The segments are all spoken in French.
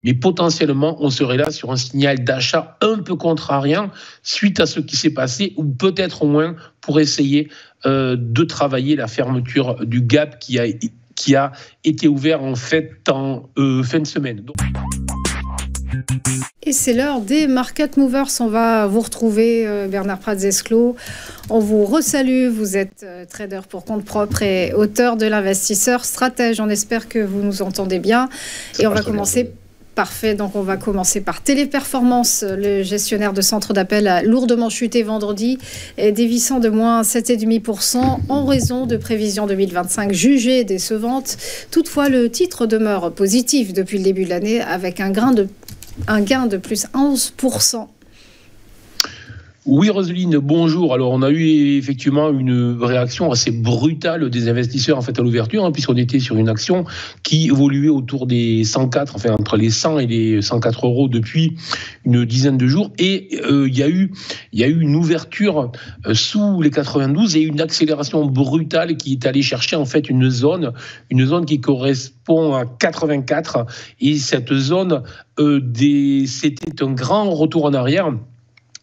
Mais potentiellement, on serait là sur un signal d'achat un peu contrariant suite à ce qui s'est passé, ou peut-être au moins pour essayer de travailler la fermeture du gap qui a été ouvert en fait en fin de semaine. Et c'est l'heure des Market Movers. On va vous retrouver, Bernard Pratzesclos. On vous resalue. Vous êtes trader pour compte propre et auteur de l'Investisseur Stratège. On espère que vous nous entendez bien. Et on va commencer. Parfait, donc on va commencer par Téléperformance. Le gestionnaire de centre d'appel a lourdement chuté vendredi, dévissant de moins 7,5% en raison de prévisions 2025 jugées décevantes. Toutefois, le titre demeure positif depuis le début de l'année avec un gain de plus 11%. Oui, Roselyne, bonjour. Alors, on a eu effectivement une réaction assez brutale des investisseurs en fait à l'ouverture, puisqu'on était sur une action qui évoluait autour des 104, enfin entre les 100 et les 104 euros depuis une dizaine de jours. Et il y a eu une ouverture sous les 92 et une accélération brutale qui est allée chercher en fait une zone qui correspond à 84. Et cette zone, c'était un grand retour en arrière.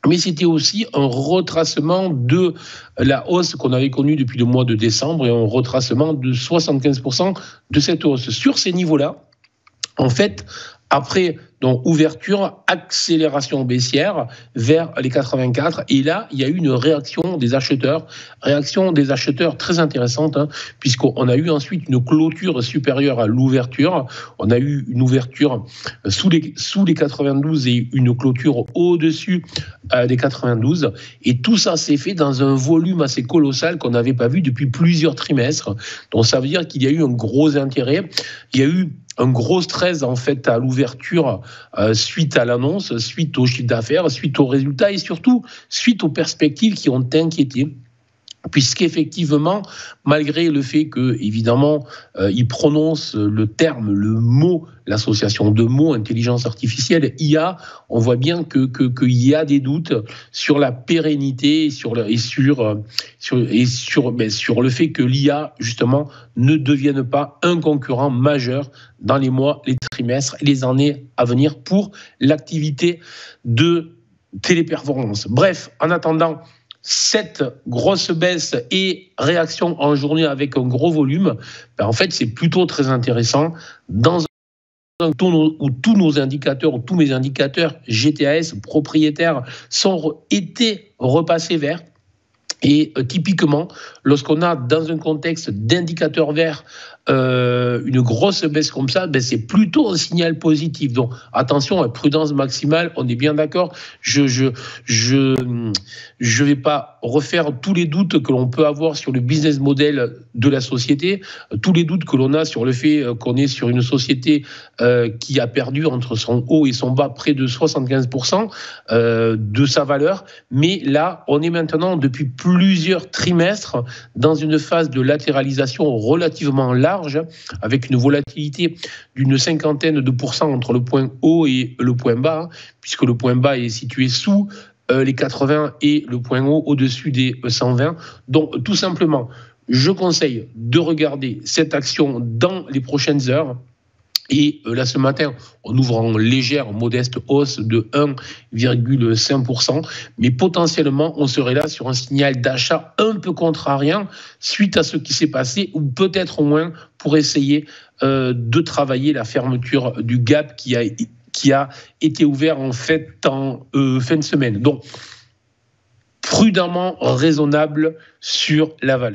Mais c'était aussi un retracement de la hausse qu'on avait connue depuis le mois de décembre et un retracement de 75% de cette hausse. Sur ces niveaux-là, en fait, après donc ouverture, accélération baissière vers les 84. Et là, il y a eu une réaction des acheteurs très intéressante, puisqu'on a eu ensuite une clôture supérieure à l'ouverture. On a eu une ouverture sous les 92 et une clôture au-dessus des 92. Et tout ça s'est fait dans un volume assez colossal qu'on n'avait pas vu depuis plusieurs trimestres. Donc ça veut dire qu'il y a eu un gros intérêt. Il y a eu un gros stress en fait à l'ouverture suite à l'annonce, suite au chiffre d'affaires, suite aux résultats et surtout suite aux perspectives qui ont inquiété. Puisqu'effectivement, malgré le fait que, évidemment, il prononce le mot, l'association de mots intelligence artificielle, IA, on voit bien qu'il y a des doutes sur la pérennité et sur le fait que l'IA, justement, ne devienne pas un concurrent majeur dans les mois, les trimestres et les années à venir pour l'activité de Téléperformance. Bref, en attendant cette grosse baisse et réaction en journée avec un gros volume, en fait, c'est plutôt très intéressant dans un taux où tous nos indicateurs, ou tous mes indicateurs GTAS propriétaires étaient repassés verts. Et typiquement, lorsqu'on a dans un contexte d'indicateur vert une grosse baisse comme ça, c'est plutôt un signal positif. Donc attention, prudence maximale, on est bien d'accord. Je vais pas refaire tous les doutes que l'on peut avoir sur le business model de la société, tous les doutes que l'on a sur le fait qu'on est sur une société qui a perdu entre son haut et son bas près de 75% de sa valeur. Mais là, on est maintenant depuis plusieurs trimestres dans une phase de latéralisation relativement large, avec une volatilité d'une 50aine de pourcents entre le point haut et le point bas, puisque le point bas est situé sous les 80 et le point haut au-dessus des 120. Donc, tout simplement, je conseille de regarder cette action dans les prochaines heures. Et là, ce matin, on ouvre en légère, modeste hausse de 1,5%. Mais potentiellement, on serait là sur un signal d'achat un peu contrariant suite à ce qui s'est passé, ou peut-être au moins pour essayer de travailler la fermeture du gap qui a été ouvert en fait en fin de semaine. Donc, prudemment raisonnable sur la valeur.